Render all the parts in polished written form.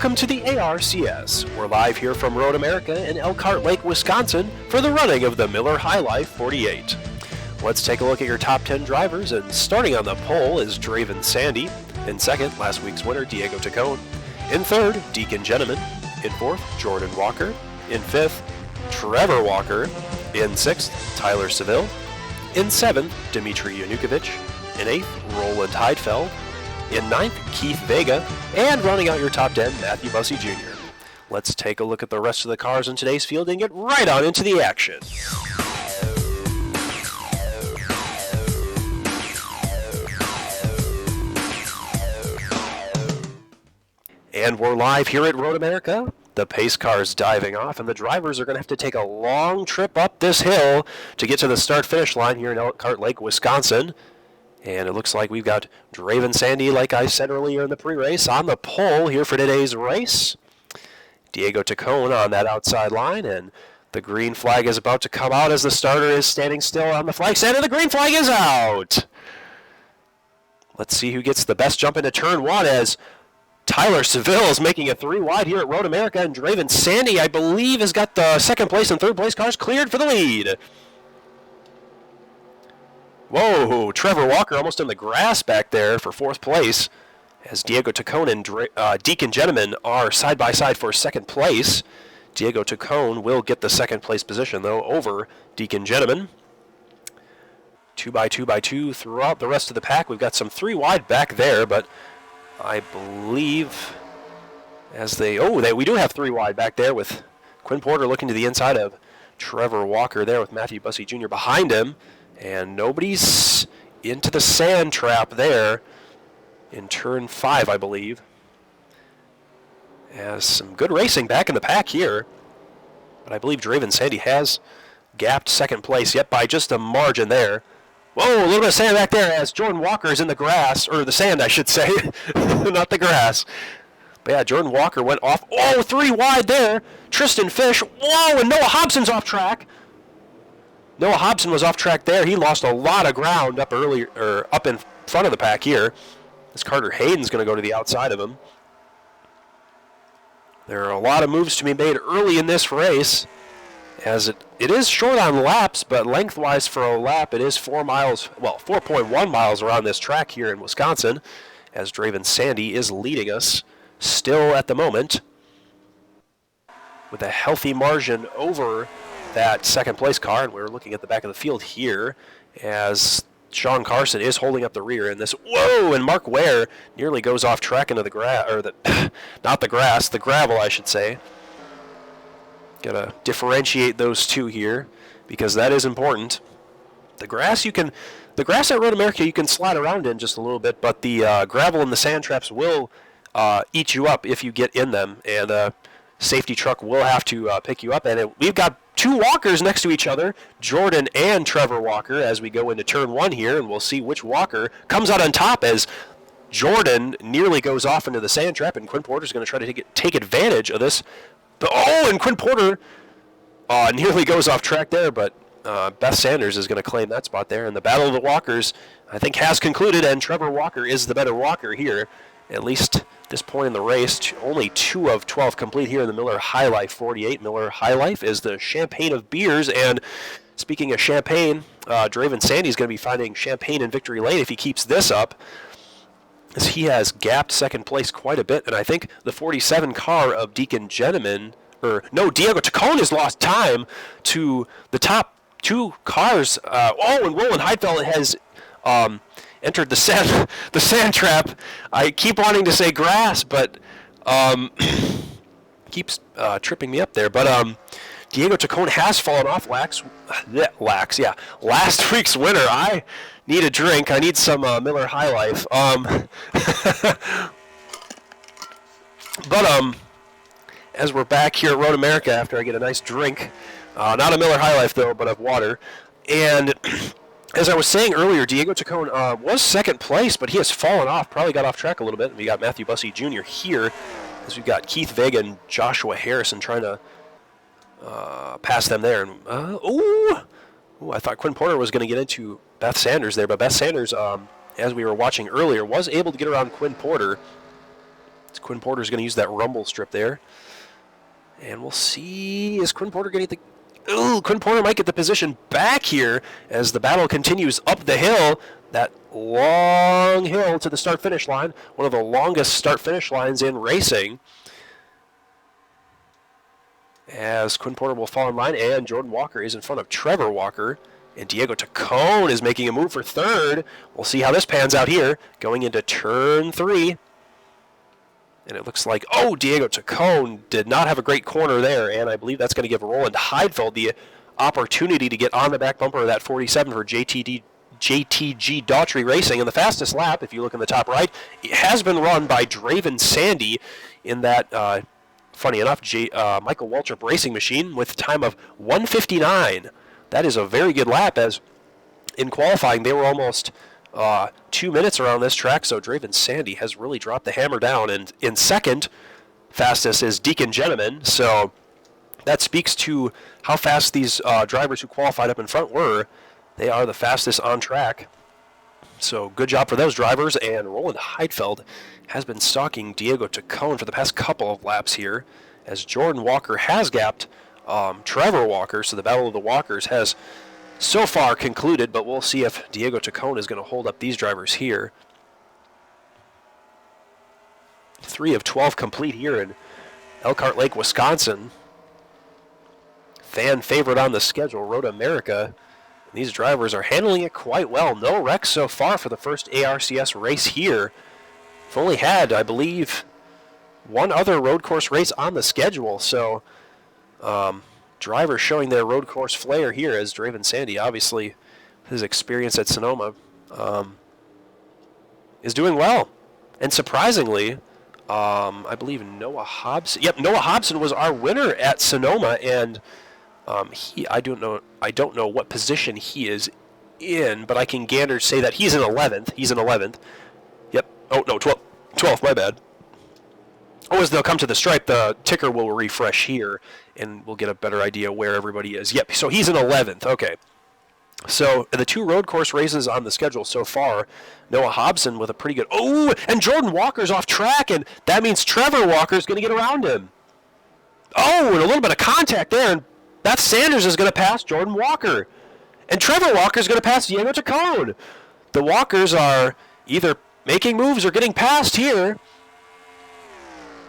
Welcome to the ARCS. We're live here from Road America in Elkhart Lake, Wisconsin for the running of the Miller High Life 48. Let's take a look at your top 10 drivers, and starting on the pole is Draven Sandy. In second, last week's winner, Diego Tacone. In third, Deacon Gentleman. In fourth, Jordan Walker. In fifth, Trevor Walker. In sixth, Tyler Seville. In seventh, Dmitry Yanukovych. In eighth, Roland Heidfeld. In ninth, Keith Vega. And rounding out your top 10, Matthew Bussey Jr. Let's take a look at the rest of the cars in today's field and get right on into the action. And we're live here at Road America. The pace car's diving off, and the drivers are going to have to take a long trip up this hill to get to the start-finish line here in Elkhart Lake, Wisconsin. And it looks like we've got Draven Sandy, like I said earlier in the pre-race, on the pole here for today's race. Diego Tacone on that outside line, and the green flag is about to come out as the starter is standing still on the flag stand, and the green flag is out. Let's see who gets the best jump into turn one, as Tyler Seville is making a 3 wide here at Road America, and Draven Sandy, I believe, has got the second place and third place cars cleared for the lead. Whoa, Trevor Walker almost in the grass back there for fourth place, as Diego Tacone and Deacon Gentleman are side by side for second place. Diego Tacone will get the second place position, though, over Deacon Gentleman. 2x2 throughout the rest of the pack. We've got some 3 wide back there, but I believe we do have 3 wide back there, with Quinn Porter looking to the inside of Trevor Walker there, with Matthew Bussey Jr. behind him. And nobody's into the sand trap there in turn 5, I believe. As some good racing back in the pack here. But I believe Draven Sandy has gapped second place, yet by just a margin there. Whoa, a little bit of sand back there as Jordan Walker is in the grass, or the sand, I should say, not the grass. But yeah, Jordan Walker went off. Oh, 3 wide there. Tristan Fish. Whoa, and Noah Hobson's off track. Noah Hobson was off track there. He lost a lot of ground up in front of the pack here. As Carter Hayden's going to go to the outside of him. There are a lot of moves to be made early in this race, as it is short on laps, but lengthwise for a lap it is 4.1 miles around this track here in Wisconsin, as Draven Sandy is leading us still at the moment with a healthy margin over that second place car. And we're looking at the back of the field here as Sean Carson is holding up the rear in this. Whoa, and Mark Ware nearly goes off track into the grass, or not the grass, the gravel, I should say. Gotta differentiate those two here, because that is important. The grass at Road America you can slide around in just a little bit, but the gravel and the sand traps will eat you up if you get in them, and a safety truck will have to pick you up. And we've got 2 walkers next to each other, Jordan and Trevor Walker, as we go into turn 1 here, and we'll see which Walker comes out on top, as Jordan nearly goes off into the sand trap, and Quinn Porter's going to try to take advantage of this. But, and Quinn Porter nearly goes off track there, but Beth Sanders is going to claim that spot there. And the battle of the walkers, I think, has concluded, and Trevor Walker is the better walker here, at least at this point in the race. Only 2 of 12 complete here in the Miller High Life 48. Miller High Life is the champagne of beers, and speaking of champagne, Draven Sandy is going to be finding champagne in victory lane if he keeps this up, as he has gapped second place quite a bit. And I think the 47 car of Deacon Gentleman, Diego Tacone has lost time to the top 2 cars. And Roland Heidfeld has entered the sand trap. I keep wanting to say grass, but keeps tripping me up there. But Diego Tacone has fallen off last week's winner. I need a drink. I need some Miller High Life. But as we're back here at Road America after I get a nice drink, not a Miller High Life though, but of water, and as I was saying earlier, Diego Tacone was second place, but he has fallen off, probably got off track a little bit. And we got Matthew Bussey Jr. here, as we've got Keith Vega and Joshua Harrison trying to pass them there. And I thought Quinn Porter was going to get into Beth Sanders there, but Beth Sanders, as we were watching earlier, was able to get around Quinn Porter Quinn Porter's going to use that rumble strip there. And we'll see, is Quinn Porter going to get the... Ooh, Quinn Porter might get the position back here as the battle continues up the hill. That long hill to the start-finish line. One of the longest start-finish lines in racing. As Quinn Porter will fall in line, and Jordan Walker is in front of Trevor Walker. And Diego Tacone is making a move for third. We'll see how this pans out here, going into turn 3. And it looks like, oh, Diego Tacone did not have a great corner there, and I believe that's going to give Roland Heidfeld the opportunity to get on the back bumper of that 47 for JTG Daughtry Racing. And the fastest lap, if you look in the top right, it has been run by Draven Sandy in that, funny enough, Michael Waltrip racing machine with a time of 1:59. That is a very good lap, as in qualifying they were almost 2 minutes around this track, so Draven Sandy has really dropped the hammer down. And in second, fastest is Deacon Gentleman, so that speaks to how fast these drivers who qualified up in front were. They are the fastest on track. So good job for those drivers, and Roland Heidfeld has been stalking Diego Tacone for the past couple of laps here, as Jordan Walker has gapped Trevor Walker, so the battle of the Walkers has so far concluded, but we'll see if Diego Tacone is going to hold up these drivers here. 3 of 12 complete here in Elkhart Lake, Wisconsin. Fan favorite on the schedule, Road America. And these drivers are handling it quite well. No wrecks so far for the first ARCS race here. We've only had, I believe, one other road course race on the schedule, so drivers showing their road course flair here, as Draven Sandy, obviously, his experience at Sonoma, is doing well. And surprisingly, I believe Noah Hobson. Yep, Noah Hobson was our winner at Sonoma, and I don't know what position he is in, but I can gander say that he's in 11th. He's in 11th. Yep. Oh no, 12th. My bad. Oh, as they'll come to the stripe, the ticker will refresh here, and we'll get a better idea where everybody is. Yep, so he's in 11th. Okay. So the 2 road course races on the schedule so far, Noah Hobson with a pretty good... Oh, and Jordan Walker's off track, and that means Trevor Walker's going to get around him. Oh, and a little bit of contact there, and Beth Sanders is going to pass Jordan Walker. And Trevor Walker's going to pass Diego Tacone. The Walkers are either making moves or getting passed here,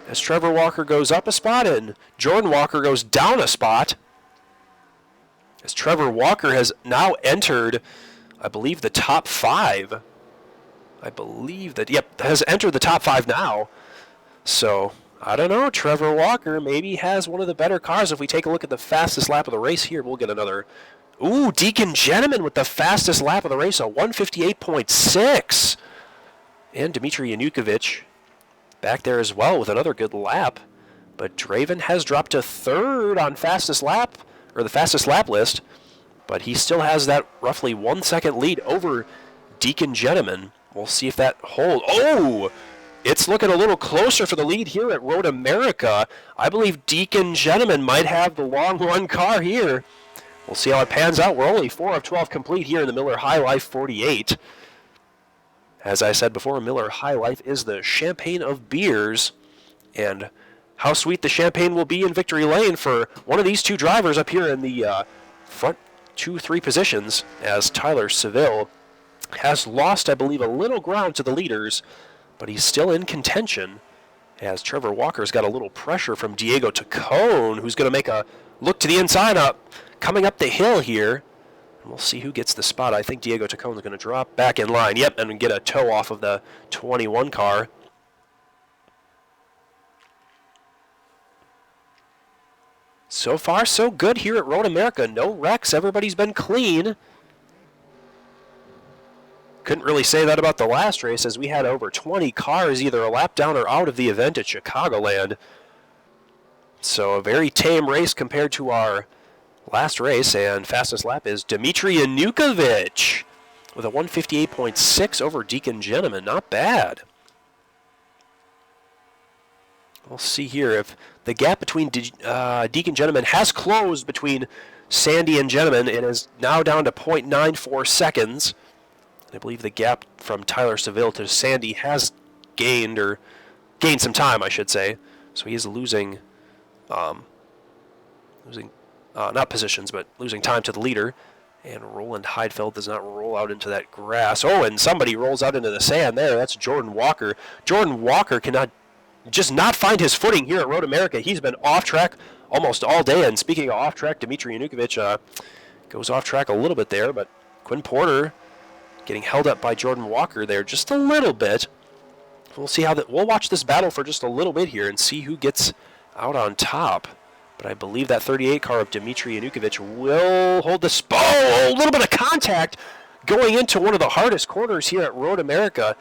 as Trevor Walker goes up a spot and Jordan Walker goes down a spot. As Trevor Walker has now entered, I believe, the top 5. I believe that, yep, has entered the top 5 now. So, I don't know, Trevor Walker maybe has one of the better cars. If we take a look at the fastest lap of the race here, we'll get another. Ooh, Deacon Gentleman with the fastest lap of the race, a 1:58.6. And Dmitry Yanukovych back there as well with another good lap. But Draven has dropped to 3rd on fastest lap, or the fastest lap list. But he still has that roughly 1 second lead over Deacon Gentleman. We'll see if that holds. Oh! It's looking a little closer for the lead here at Road America. I believe Deacon Gentleman might have the long run car here. We'll see how it pans out. We're only 4 of 12 complete here in the Miller High Life 48. As I said before, Miller High Life is the champagne of beers. And how sweet the champagne will be in Victory Lane for one of these 2 drivers up here in the front 2-3 positions, as Tyler Seville has lost, I believe, a little ground to the leaders, but he's still in contention, as Trevor Walker's got a little pressure from Diego Tacone, who's going to make a look to the inside up, coming up the hill here. And we'll see who gets the spot. I think Diego Tacone is going to drop back in line. Yep, and get a tow off of the 21 car. So far, so good here at Road America. No wrecks. Everybody's been clean. Couldn't really say that about the last race, as we had over 20 cars either a lap down or out of the event at Chicagoland. So a very tame race compared to our last race, and fastest lap is Dmitry Yanukovych with a 1:58.6 over Deacon Gentleman. Not bad. We'll see here if the gap between Deacon Gentleman has closed between Sandy and Gentleman and is now down to 0.94 seconds. I believe the gap from Tyler Seville to Sandy has gained or gain some time, I should say. So he is losing not positions, but losing time to the leader. And Roland Heidfeld does not roll out into that grass. Oh, and somebody rolls out into the sand there. That's Jordan Walker. Jordan Walker cannot just not find his footing here at Road America. He's been off track almost all day. And speaking of off track, Dmitry Yanukovych goes off track a little bit there, but Quinn Porter getting held up by Jordan Walker there just a little bit. We'll see how we'll watch this battle for just a little bit here and see who gets out on top. But I believe that 38 car of Dmitry Yanukovych will hold the spot. Oh, a little bit of contact going into one of the hardest corners here at Road America.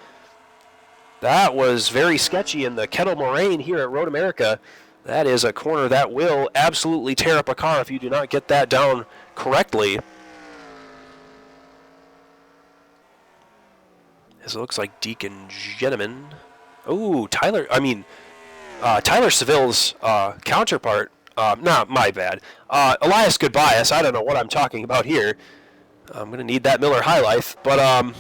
That was very sketchy in the Kettle Moraine here at Road America. That is a corner that will absolutely tear up a car if you do not get that down correctly. As it looks like Deacon Gentleman. Oh, Tyler Seville's counterpart. My bad. Elias Goodbias. I don't know what I'm talking about here. I'm going to need that Miller High Life. But,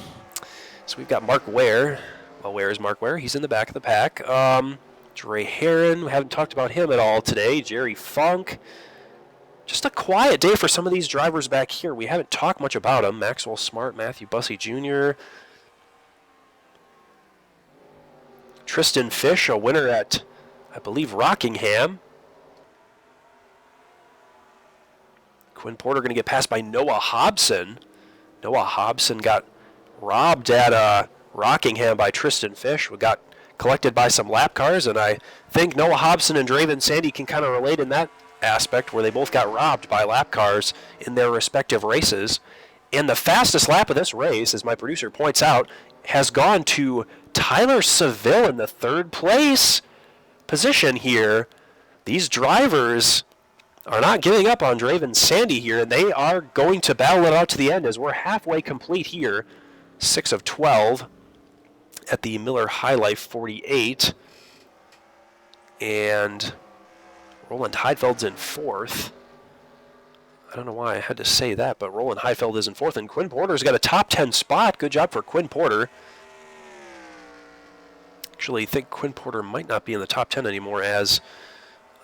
so we've got Mark Ware. Well, where is Mark Ware? He's in the back of the pack. Dre Herron. We haven't talked about him at all today. Jerry Funk. Just a quiet day for some of these drivers back here. We haven't talked much about them. Maxwell Smart, Matthew Bussey Jr., Tristan Fish, a winner at, I believe, Rockingham. Quinn Porter going to get passed by Noah Hobson. Noah Hobson got robbed at Rockingham by Tristan Fish. We got collected by some lap cars, and I think Noah Hobson and Draven Sandy can kind of relate in that aspect where they both got robbed by lap cars in their respective races. And the fastest lap of this race, as my producer points out, has gone to Tyler Seville in the third place position here. These drivers are not giving up on Draven Sandy here, and they are going to battle it out to the end as we're halfway complete here. 6 of 12 at the Miller High Life 48. And Roland Heidfeld's in fourth. I don't know why I had to say that, but Roland Heidfeld is in fourth, and Quinn Porter's got a top 10 spot. Good job for Quinn Porter. Actually, I think Quinn Porter might not be in the top 10 anymore as,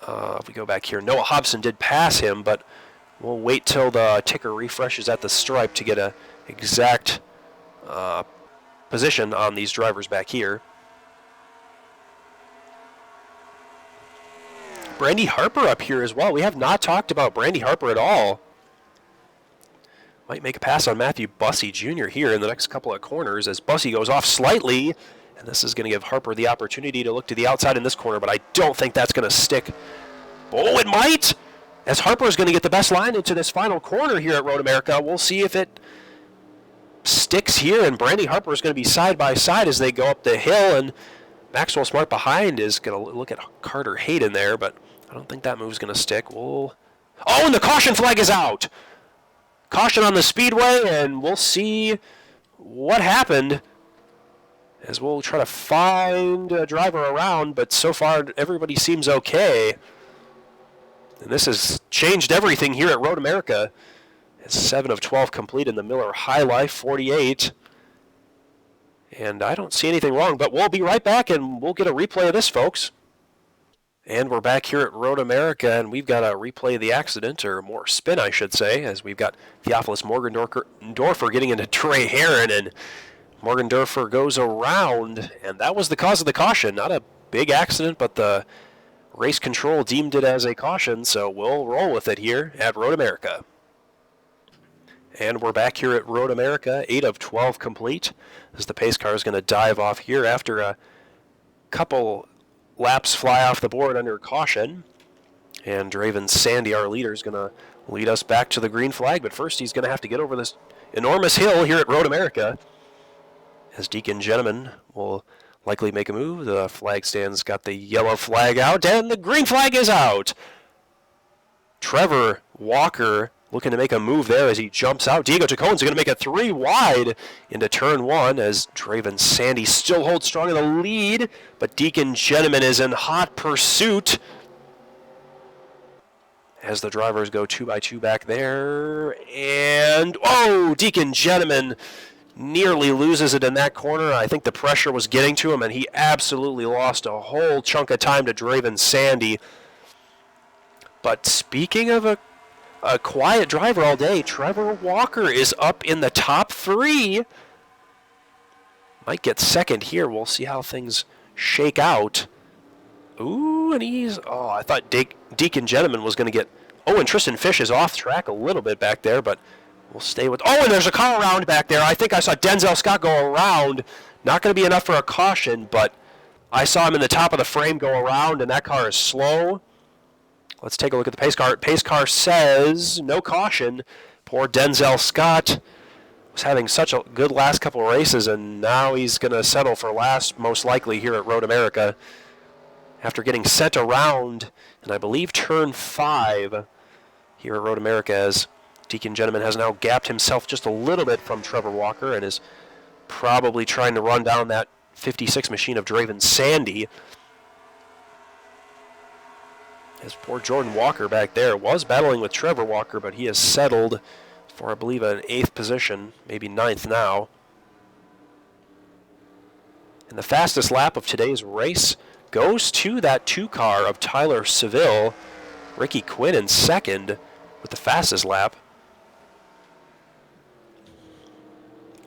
if we go back here, Noah Hobson did pass him, but we'll wait till the ticker refreshes at the stripe to get an exact position on these drivers back here. Brandy Harper up here as well. We have not talked about Brandy Harper at all. Might make a pass on Matthew Bussey Jr. here in the next couple of corners as Bussey goes off slightly. And this is going to give Harper the opportunity to look to the outside in this corner, but I don't think that's going to stick. Oh, it might! As Harper is going to get the best line into this final corner here at Road America. We'll see if it sticks here, and Brandy Harper is going to be side by side as they go up the hill, and Maxwell Smart behind is going to look at Carter Hayden there, but I don't think that move's going to stick. Oh, and the caution flag is out! Caution on the speedway, and we'll see what happened as we'll try to find a driver around, but so far everybody seems okay. And this has changed everything here at Road America. It's 7 of 12 complete in the Miller High Life 48. And I don't see anything wrong, but we'll be right back and we'll get a replay of this, folks. And we're back here at Road America, and we've got a replay of the accident, or more spin, I should say, as we've got Theophilus Morgendorfer getting into Trey Herron, and Morgendorfer goes around, and that was the cause of the caution. Not a big accident, but the race control deemed it as a caution, so we'll roll with it here at Road America. And we're back here at Road America, 8 of 12 complete, as the pace car is going to dive off here after a couple laps fly off the board under caution. And Draven Sandy, our leader, is going to lead us back to the green flag, but first he's going to have to get over this enormous hill here at Road America, as Deacon Gentleman will likely make a move. The flag stand's got the yellow flag out, and the green flag is out. Trevor Walker looking to make a move there as he jumps out. Diego Tacone's going to make a 3 wide into turn 1 as Draven Sandy still holds strong in the lead, but Deacon Gentleman is in hot pursuit as the drivers go 2 by 2 back there. And, Deacon Gentleman nearly loses it in that corner. I think the pressure was getting to him, and he absolutely lost a whole chunk of time to Draven Sandy. But speaking of a quiet driver all day, Trevor Walker is up in the top 3. Might get second here. We'll see how things shake out. Ooh, and I thought Deacon Gentleman was going to get... Oh, and Tristan Fish is off track a little bit back there, but we'll stay with... Oh, and there's a car around back there. I think I saw Denzel Scott go around. Not going to be enough for a caution, but I saw him in the top of the frame go around, and that car is slow. Let's take a look at the pace car. Pace car says no caution. Poor Denzel Scott was having such a good last couple of races, and now he's going to settle for last, most likely, here at Road America. After getting sent around, and I believe turn 5 here at Road America, as Deacon Gentleman has now gapped himself just a little bit from Trevor Walker and is probably trying to run down that 56 machine of Draven Sandy. As poor Jordan Walker back there was battling with Trevor Walker, but he has settled for, I believe, an 8th position, maybe 9th now. And the fastest lap of today's race goes to that 2 car of Tyler Seville. Ricky Quinn in second with the fastest lap.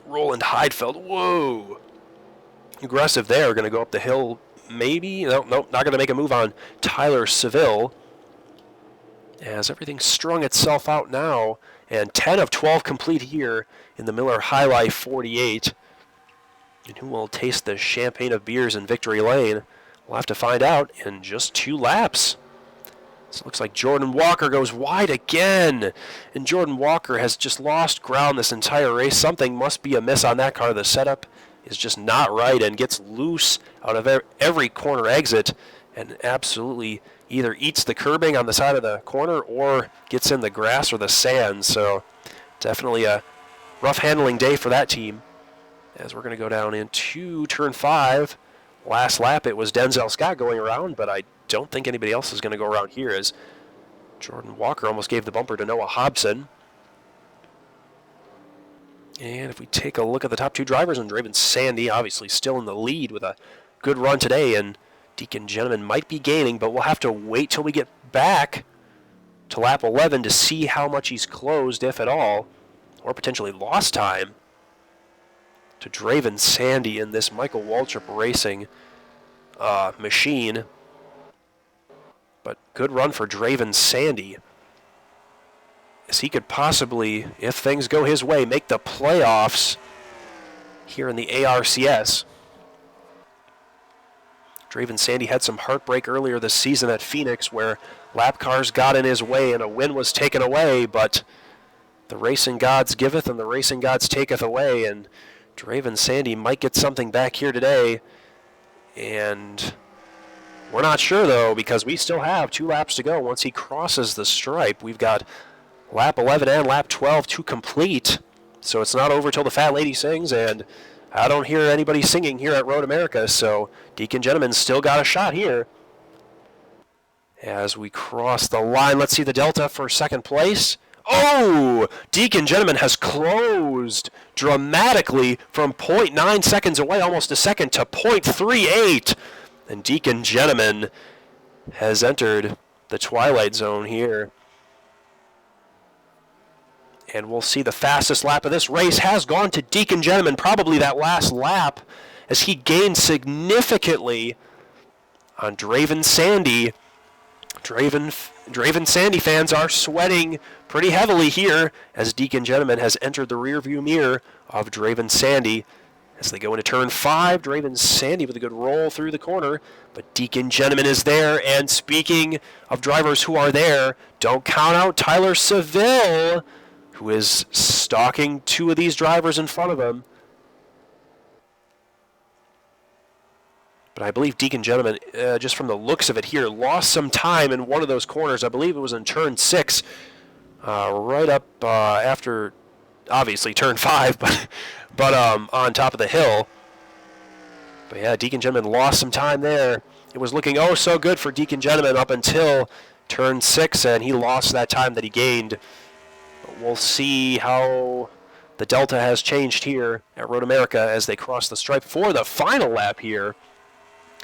Roland Heidfeld, whoa. Aggressive there, going to go up the hill. Maybe, nope, not going to make a move on Tyler Seville. As everything strung itself out now, and 10 of 12 complete here in the Miller High Life 48. And who will taste the champagne of beers in Victory Lane? We'll have to find out in just 2 laps. So it looks like Jordan Walker goes wide again. And Jordan Walker has just lost ground this entire race. Something must be amiss on that car. The setup is just not right and gets loose out of every corner exit and absolutely either eats the curbing on the side of the corner or gets in the grass or the sand. So definitely a rough handling day for that team. As we're going to go down into turn 5. Last lap it was Denzel Scott going around, but I don't think anybody else is going to go around here, as Jordan Walker almost gave the bumper to Noah Hobson. And if we take a look at the top 2 drivers, and Draven Sandy obviously still in the lead with a good run today, and Deacon Gentleman might be gaining, but we'll have to wait till we get back to lap 11 to see how much he's closed, if at all, or potentially lost time to Draven Sandy in this Michael Waltrip Racing machine. But good run for Draven Sandy, as he could possibly, if things go his way, make the playoffs here in the ARCS. Draven Sandy had some heartbreak earlier this season at Phoenix, where lap cars got in his way and a win was taken away, but the racing gods giveth and the racing gods taketh away, and Draven Sandy might get something back here today. And we're not sure, though, because we still have 2 laps to go. Once he crosses the stripe, we've got lap 11 and lap 12 to complete. So it's not over till the fat lady sings, and I don't hear anybody singing here at Road America, so Deacon Gentleman still got a shot here. As we cross the line, let's see the delta for second place. Oh! Deacon Gentleman has closed dramatically from 0.9 seconds away, almost a second, to 0.38. And Deacon Gentleman has entered the twilight zone here. And we'll see the fastest lap of this race has gone to Deacon Gentleman, probably that last lap, as he gained significantly on Draven Sandy. Draven Sandy fans are sweating pretty heavily here, as Deacon Gentleman has entered the rearview mirror of Draven Sandy. As they go into turn 5, Draven Sandy with a good roll through the corner, but Deacon Gentleman is there. And speaking of drivers who are there, don't count out Tyler Seville, who is stalking 2 of these drivers in front of him. But I believe Deacon Gentleman, just from the looks of it here, lost some time in one of those corners. I believe it was in turn 6, right up after, obviously, turn 5, but on top of the hill. But yeah, Deacon Gentleman lost some time there. It was looking oh so good for Deacon Gentleman up until turn 6, and he lost that time that he gained. But we'll see how The delta has changed here at Road America as they cross the stripe for the final lap here.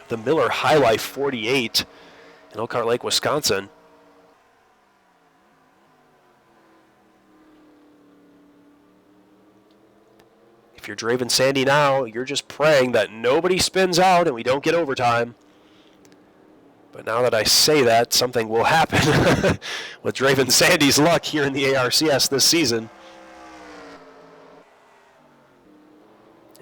The Miller High Life 48 in Elkhart Lake, Wisconsin. If you're Draven Sandy now, you're just praying that nobody spins out and we don't get overtime. But now that I say that, something will happen with Draven Sandy's luck here in the ARCS this season.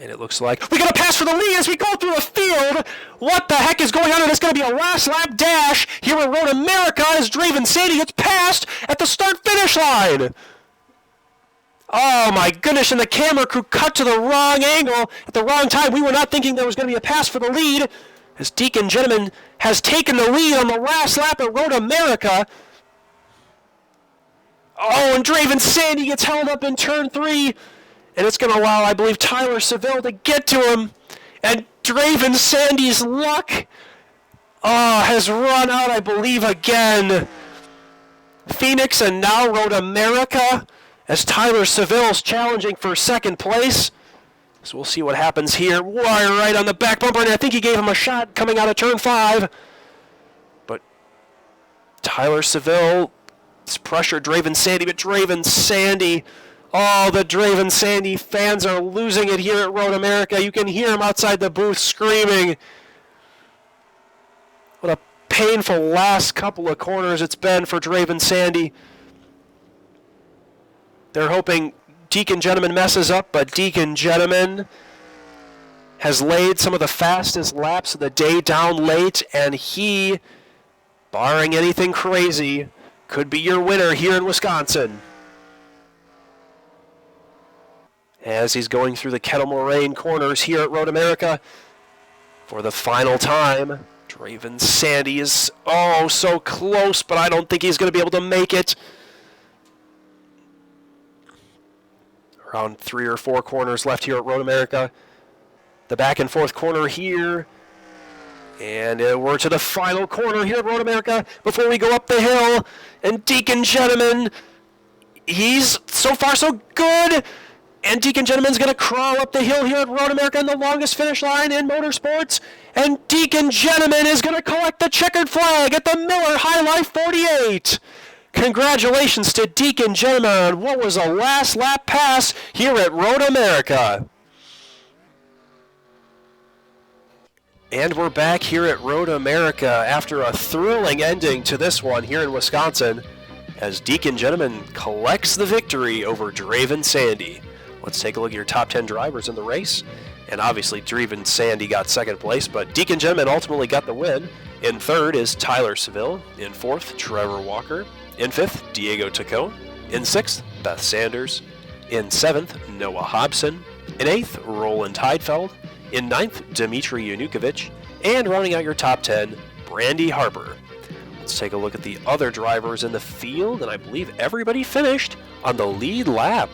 And it looks like we got a pass for the lead as we go through the field. What the heck is going on? And it's going to be a last lap dash here at Road America as Draven Sandy gets passed at the start-finish line. Oh my goodness, and the camera crew cut to the wrong angle at the wrong time. We were not thinking there was going to be a pass for the lead as Deacon Gentleman has taken the lead on the last lap at Road America. Oh, and Draven Sandy gets held up in turn 3. And it's going to allow, I believe, Tyler Seville to get to him. And Draven Sandy's luck has run out, I believe, again. Phoenix and now Road America as Tyler Seville's challenging for second place. So we'll see what happens here. Wire right on the back bumper, and I think he gave him a shot coming out of turn 5. But Tyler Seville has pressured Draven Sandy, but Draven Sandy... Oh, the Draven Sandy fans are losing it here at Road America. You can hear them outside the booth screaming. What a painful last couple of corners it's been for Draven Sandy. They're hoping Deacon Gentleman messes up, but Deacon Gentleman has laid some of the fastest laps of the day down late, and he, barring anything crazy, could be your winner here in Wisconsin. As he's going through the Kettle Moraine corners here at Road America for the final time. Draven Sandy is, so close, but I don't think he's going to be able to make it. Around 3 or 4 corners left here at Road America. The back and forth corner here. And we're to the final corner here at Road America before we go up the hill. And Deacon Gentleman, he's so far so good. And Deacon Gentleman's going to crawl up the hill here at Road America in the longest finish line in motorsports. And Deacon Gentleman is going to collect the checkered flag at the Miller High Life 48. Congratulations to Deacon Gentleman on what was a last lap pass here at Road America. And we're back here at Road America after a thrilling ending to this one here in Wisconsin as Deacon Gentleman collects the victory over Draven Sandy. Let's take a look at your top 10 drivers in the race. And obviously, Draven Sandy got second place, but Deacon Gentleman ultimately got the win. In third is Tyler Seville. In fourth, Trevor Walker. In fifth, Diego Tacone. In sixth, Beth Sanders. In seventh, Noah Hobson. In eighth, Roland Heidfeld. In ninth, Dmitry Yanukovych. And rounding out your top 10, Brandy Harper. Let's take a look at the other drivers in the field, and I believe everybody finished on the lead lap.